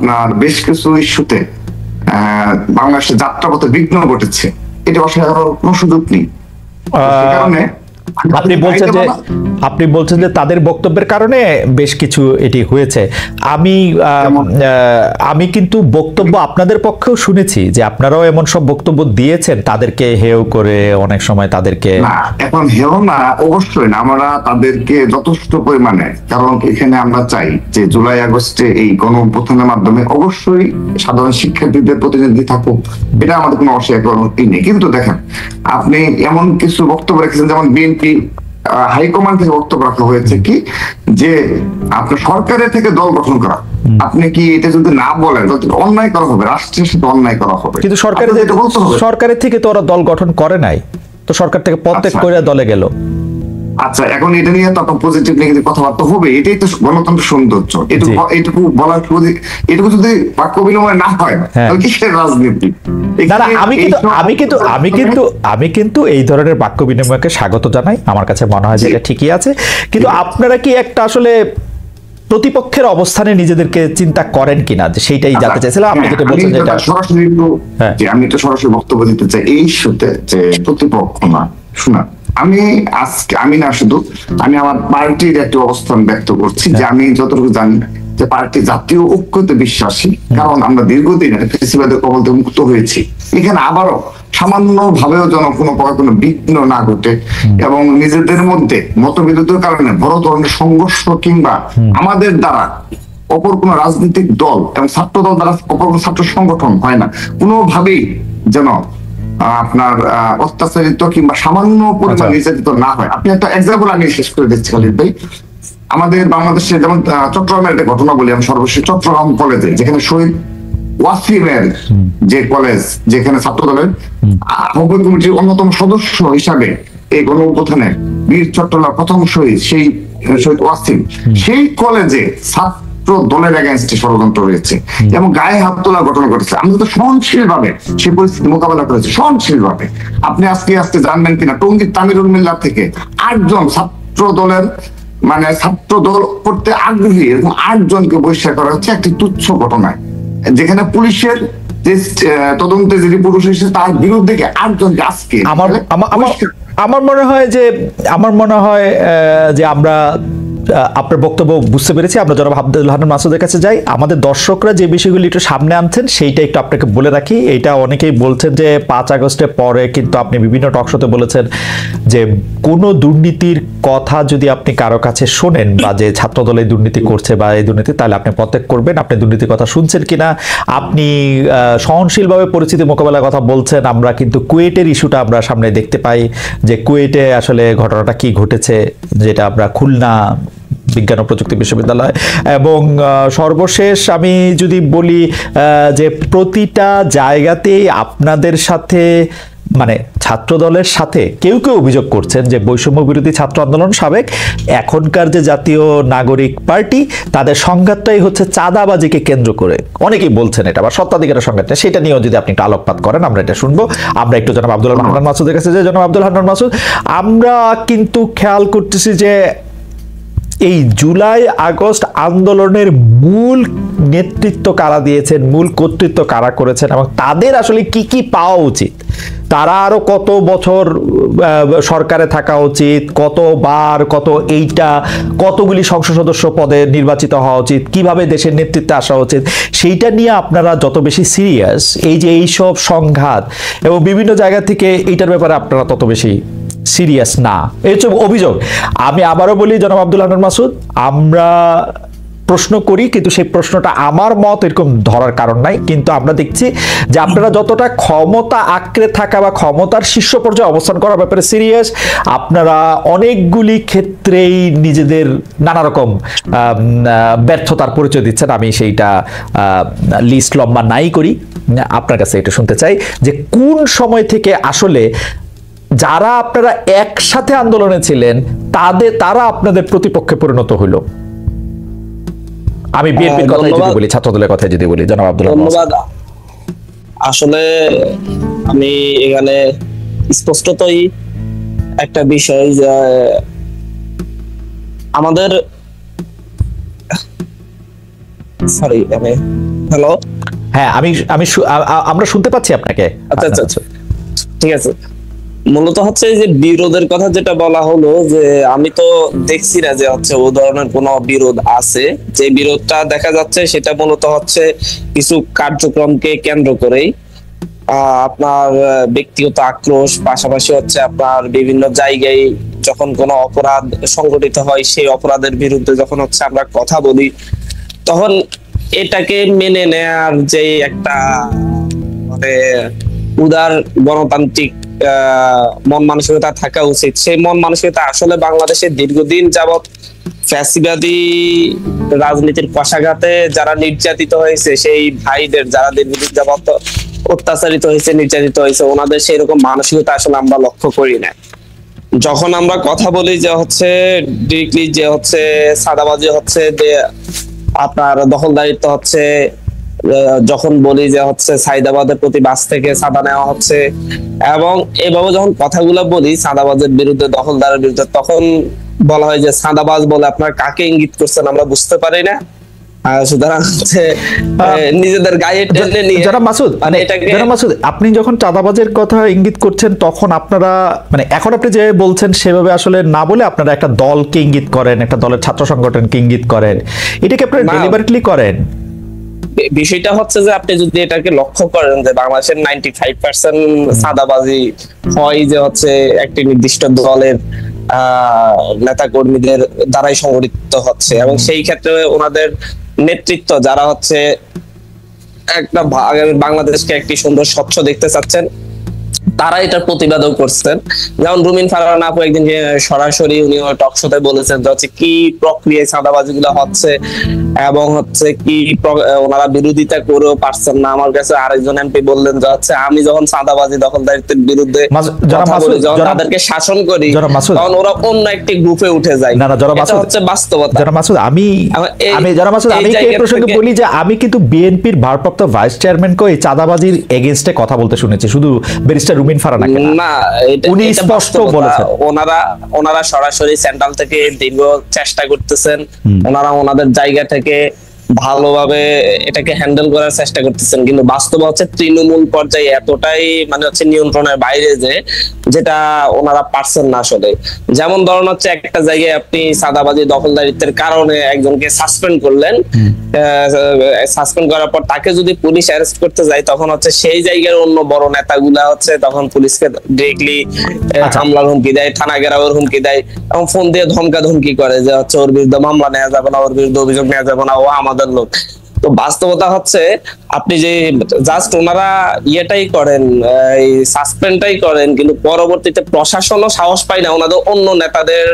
আপনার বেশ কিছু ইস্যুতে বাংলাদেশের যাত্রাপথে বিঘ্ন ঘটেছে, এটা অস্বীকার কোনো সুযোগ নেই। সে কারণে আপনি বলছেন যে তাদের বক্তব্যের কারণে বেশ কিছু এটি হয়েছে। আমি কিন্তু বক্তব্য আপনাদের পক্ষেও শুনেছি যে আপনারাও এমন সব বক্তব্য দিয়েছেন, তাদেরকে হেয় করে অনেক সময় তাদেরকে। এখন হেয় না, অবশ্যই না, আমরা তাদেরকে যথেষ্ট পরিমাণে, কারণ এখানে আমরা চাই যে জুলাই আগস্টে এই গণ অভ্যুত্থানের মাধ্যমে অবশ্যই সাধারণ শিক্ষার্থীদের প্রতিনিধি থাকুক, এটা আমাদের কোনো অস্বীকার নেই। কিন্তু দেখেন, আপনি এমন কিছু বক্তব্য রেখেছেন, যেমন বিএনপি হাইকমান্ড থেকে বক্তব্য রাখা হয়েছে কি যে আপনার সরকারের থেকে দল গঠন করা। আপনি কি এটা যদি না বলেন অন্যায় করা হবে, রাষ্ট্রের সাথে অন্যায় করা হবে। কিন্তু সরকারের থেকে তো ওরা দল গঠন করে নাই, তো সরকার থেকে পদত্যাগ করে দলে গেল। আচ্ছা, এখন এটা নিয়ে তো পজিটিভ নেগেটিভ কথাবার্তা হবে, এটাই তো গণতন্ত্রের সৌন্দর্য। এটুকু বলার, এটুকু যদি বাক্য বিনিময় না হয় তাহলে কিসের রাজনীতি? আমি কিন্তু এই ধরনের বাক্য বিনিময়কে স্বাগত জানাই, আমার কাছে মনে হয় যে এটা ঠিকই আছে। কিন্তু আপনারা কি একটা আসলে প্রতিপক্ষের অবস্থানে নিজেদেরকে চিন্তা করেন কিনা, যে সেইটাই জানতে চাইছিলাম। আপনি যেটা বলছেন যেটা সরাসরি, আমি তো সরাসরি বক্তব্য দিতে চাই এই ইস্যুতে যে প্রতিপক্ষ না, শোনা, আমি না শুধু আমি আমার পার্টির একটি অবস্থান ব্যক্ত করছি যে আমি যতটুকু জানি যে পার্টি জাতীয় ঐক্যতে বিশ্বাসী, কারণ আমরা দীর্ঘদিন ফ্যাসিবাদের কবল থেকে মুক্ত হয়েছি। এখানে আবারও সামান্য ভাবেও যেন কোনো বিঘ্ন না ঘটে এবং নিজেদের মধ্যে মতবিরোধের কারণে বড় ধরনের সংঘর্ষ কিংবা আমাদের দ্বারা অপর কোন রাজনৈতিক দল এবং ছাত্র দল দ্বারা অপর কোন ছাত্র সংগঠন হয় না, কোনোভাবেই যেন আপনার অত্যাচারিত কিংবা সামান্য পরিমাণ নির্যাতিত না হয়। আপনি একটা এক্সাম্পল আমি শেষ করে দিচ্ছি খালিদ ভাই। আমাদের বাংলাদেশে যেমন চট্টগ্রামের একটা ঘটনা বলি আমি সর্বশেষ। চট্টগ্রাম কলেজে, যেখানে শহীদ ওয়াসিমের যে কলেজ, যেখানে ছাত্র দলের আহ্বায়ক কমিটির অন্যতম সদস্য হিসাবে এই গণ অভ্যুত্থানে বীর চট্টগ্রাম প্রথম শহীদ, সেই শহীদ ওয়াসিম, সেই কলেজে দলের এগেইনস্টে ষড়যন্ত্র রয়েছে এবং গায়ে হাত তোলার ঘটনা ঘটেছে। আমরা তো সহনশীল ভাবে সেই পরিস্থিতি মোকাবেলা করেছি, সহনশীল ভাবে। আপনি আজকে জানবেন কিনা, টঙ্গীর তামিরুল মিল্লার থেকে 8 জন ছাত্র দলের ছাত্র দল করতে আগ্রহী এবং 8 জনকে বহিষ্কার করা হচ্ছে একটি তুচ্ছ ঘটনায়, যেখানে পুলিশের যে তদন্তে যে রিপোর্ট এসেছে তার বিরুদ্ধে 8 জনকে আজকে। আমার মনে হয় যে আমরা আপনার বক্তব্য বুঝতে পেরেছি। আমরা জনাব আব্দুল হান্নান মাসুদের কাছে যাই। আমাদের দর্শকরা যে বিষয়গুলি একটু সামনে আনছেন সেইটা একটু আপনাকে বলে রাখি। এইটা অনেকেই বলছেন যে 5 আগস্টের পরে কিন্তু আপনি বিভিন্ন টকশোতে বলেছেন যে কোনো দুর্নীতির কথা যদি আপনি কারো কাছে শোনেন বা যে ছাত্রদল এই দুর্নীতি করছে বা এই দুর্নীতি, তাহলে আপনি পদত্যাগ করবেন। আপনি দুর্নীতির কথা শুনছেন কিনা, আপনি সহনশীলভাবে পরিস্থিতি মোকাবেলার কথা বলছেন। আমরা কিন্তু কুয়েটের ইস্যুটা আমরা সামনে দেখতে পাই যে কুয়েটে আসলে ঘটনাটা কি ঘটেছে, যেটা আমরা খুলনা বিজ্ঞান ও প্রযুক্তি বিশ্ববিদ্যালয়। এবং সর্বশেষ আমি যদি বলি যে প্রতিটা জায়গাতেই আপনাদের সাথে ছাত্র দলের সাথে কেউ অভিযোগ করছেন যে বৈষম্য বিরোধী ছাত্র আন্দোলন সাবেক, এখনকার যে জাতীয় নাগরিক পার্টি, তাদের সংঘাতটাই হচ্ছে চাঁদাবাজিকে কেন্দ্র করে। অনেকেই বলছেন এটা, বা সত্ত্বাধিকারের সংঘাতটা, সেটা নিয়েও যদি আপনি একটু আলোকপাত করেন আমরা এটা শুনবো। আমরা একটু জনাব আব্দুল হান্নান মাসুদের কাছে যে জনাব আব্দুল হান্নান মাসুদ, আমরা কিন্তু খেয়াল করতেছি যে এই জুলাই আগস্ট আন্দোলনের মূল নেতৃত্ব কারা দিয়েছেন, মূল কর্তৃত্ব কারা করেছেন এবং তাদের আসলে কি কি পাওয়া উচিত, তারা আরো কত বছর সরকারে থাকা উচিত, কতবার কতগুলি সংসদ সদস্য পদে নির্বাচিত হওয়া উচিত, কিভাবে দেশের নেতৃত্বে আসা উচিত, সেইটা নিয়ে আপনারা যত বেশি সিরিয়াস, এই যে এইসব সংঘাত এবং বিভিন্ন জায়গা থেকে এইটার ব্যাপারে আপনারা তত বেশি সিরিয়াস না, এই হচ্ছে অভিযোগ। আমি আবারও বলি জনাব আব্দুল হান্নান মাসুদ, আমরা প্রশ্ন করি কিন্তু সেই প্রশ্নটা আমার মত এরকম ধরার কারণ নাই, কিন্তু আমরা দেখছি যে আপনারা যতটা ক্ষমতা আঁকড়ে থাকা বা ক্ষমতার শীর্ষ পর্যায়ে অবস্থান করার ব্যাপারে সিরিয়াস, আপনারা অনেকগুলি ক্ষেত্রেই নিজেদের নানা রকম ব্যর্থতার পরিচয় দিচ্ছেন। আমি সেইটা লিস্ট লম্বা নাই করি, আপনার কাছে এটা শুনতে চাই যে কোন সময় থেকে আসলে যারা আপনারা একসাথে আন্দোলনে ছিলেন তারা আপনাদের প্রতিপক্ষে পরিণত হইল। আমি বিএনপির কথাই যদি বলি, ছাত্রদলের কথাই যদি বলি, জনাব আব্দুল হান্নান। ধন্যবাদ। আসলে আমি এখানে স্পষ্টতই একটা বিষয় যে সরি হ্যালো, হ্যাঁ আমরা শুনতে পাচ্ছি আপনাকে। আচ্ছা আচ্ছা আচ্ছা, ঠিক আছে। মূলত হচ্ছে যে বিরোধের কথা যেটা বলা হলো, যে আমি তো দেখছি না যে হচ্ছে ও ধরনের কোন বিরোধ আছে। যে বিরোধটা দেখা যাচ্ছে সেটা মূলত হচ্ছে কিছু কার্যক্রমকে কেন্দ্র করেই আপনার ব্যক্তিগত আক্রোশ, পাশাপাশি হচ্ছে আপনার বিভিন্ন জায়গায় যখন কোনো অপরাধ সংঘটিত হয় সেই অপরাধের বিরুদ্ধে যখন হচ্ছে আমরা কথা বলি, তখন এটাকে মেনে নেয়ার যে একটা মানে উদার গণতান্ত্রিক মন মানসিকতা থাকা উচিত, সেই মন মানসিকতা আসলে বাংলাদেশে দীর্ঘদিন যাবৎ ফ্যাসিবাদী রাজনীতির কষাঘাতে যারা নির্যাতিত হয়েছে, সেই ভাইদের যারা দীর্ঘদিন যাবৎ অত্যাচারিত হয়েছে, নির্যাতিত হয়েছে, ওনাদের সেই রকম মানসিকতা আসলে আমরা লক্ষ্য করি না। যখন আমরা কথা বলি যে হচ্ছে ডিরেক্টলি যে হচ্ছে সাদাবাজি হচ্ছে, যে আপনার দখলদারিত্ব হচ্ছে, যখন বলি যে হচ্ছে সাইদাবাদের প্রতি বাস থেকে সাদা নেওয়া হচ্ছে, এবং এইভাবে যখন কথাগুলো বলি সাদাবাজের বিরুদ্ধে, দখলদারের বিরুদ্ধে, তখন বলা হয় যে সাদাবাজ বলে আপনার কাকে ইঙ্গিত করছেন আমরা বুঝতে পারি না। সুতরাং নিজেদের গায়ে টেনে নিয়ে জনাব মাসুদ, জনাব মাসুদ, আপনি যখন চাঁদাবাজের কথা ইঙ্গিত করছেন তখন আপনারা মানে এখন আপনি যে বলছেন সেভাবে আসলে না বলে আপনারা একটা দলকে ইঙ্গিত করেন, একটা দলের ছাত্র সংগঠনকে ইঙ্গিত করেন, এটাকে আপনারা ডেলিবারেটলি করেন? বিষয়টা হচ্ছে যে আপনি যদি এটাকে লক্ষ্য করেন যে বাংলাদেশের 95% সাদাবাজি হয় যে হচ্ছে একটি নির্দিষ্ট দলের নেতা কর্মীদের দ্বারাই সংগঠিত হচ্ছে, এবং সেই ক্ষেত্রে ওনাদের নেতৃত্ব যারা হচ্ছে একটা বাংলাদেশকে একটি সুন্দর স্বচ্ছ দেখতে চাচ্ছেন, তারা এটার প্রতিবাদও করছেন। যেমন রুমিন ফারহানা আপু একদিন সরাসরি উনি টক শোতে বলেছেন যে হচ্ছে কি প্রক্রিয়ায় চাঁদাবাজি গুলো হচ্ছে, এবং হচ্ছে কি ওনারা বিরোধিতা করেও পারছেন না। আমার কাছে আরেকজন এমপি বললেন যে হচ্ছে আমি যখন চাঁদাবাজি দখলদারিত্বের বিরুদ্ধে কথা বলি, যখন তাদেরকে শাসন করি, তখন ওরা অন্য একটি গ্রুপে উঠে যায়। এটা হচ্ছে বাস্তবতা। জনাব মাসুদ, আমি এই প্রসঙ্গে বলি যে আমি কিন্তু বিএনপির ভারপ্রাপ্ত ভাইস চেয়ারম্যানকে এই চাঁদাবাজির এগেইনস্টে কথা বলতে শুনেছি, শুধু ব্যারিস্টার রুমিন ফারহানাকে না। উনি স্পষ্ট বলেছেন ওনারা সরাসরি সেন্ট্রাল থেকে দীর্ঘ চেষ্টা করতেছেন, ওনারা ওনাদের জায়গা থেকে ভালোভাবে এটাকে হ্যান্ডেল করার চেষ্টা করতেছেন, কিন্তু বাস্তব হচ্ছে তৃণমূল পর্যায়ে এতটাই মানে হচ্ছে নিয়ন্ত্রণের বাইরে যে যেটা ওনারা পারছেন না আসলে। যেমন ধরুন হচ্ছে একটা জায়গায় আপনি সাদাবাজি দখলদারিত্বের কারণে একজনকে সাসপেন্ড করলেন, সাসপেন্ড করার পর তাকে যদি পুলিশ অ্যারেস্ট করতে যায়, তখন হচ্ছে সেই জায়গার অন্য বড় নেতাগুলা হচ্ছে তখন পুলিশকে ডিরেক্টলি হামলার হুমকি দেয়, থানা ঘেরাওয়ের হুমকি দেয়, এবং ফোন দিয়ে ধমকাধমকি করে যে হচ্ছে ওর বিরুদ্ধে মামলা নেওয়া যাবে না, ওর বিরুদ্ধে অভিযোগ নেওয়া যাবে না, ও আমাদের লোক। তো বাস্তবতা হচ্ছে আপনি যে জাস্ট ওনারা ইয়েটাই করেন, এই সাসপেন্ডটাই করেন, কিন্তু পরবর্তীতে প্রশাসনও সাহস পায় না ওনাদের অন্য নেতাদের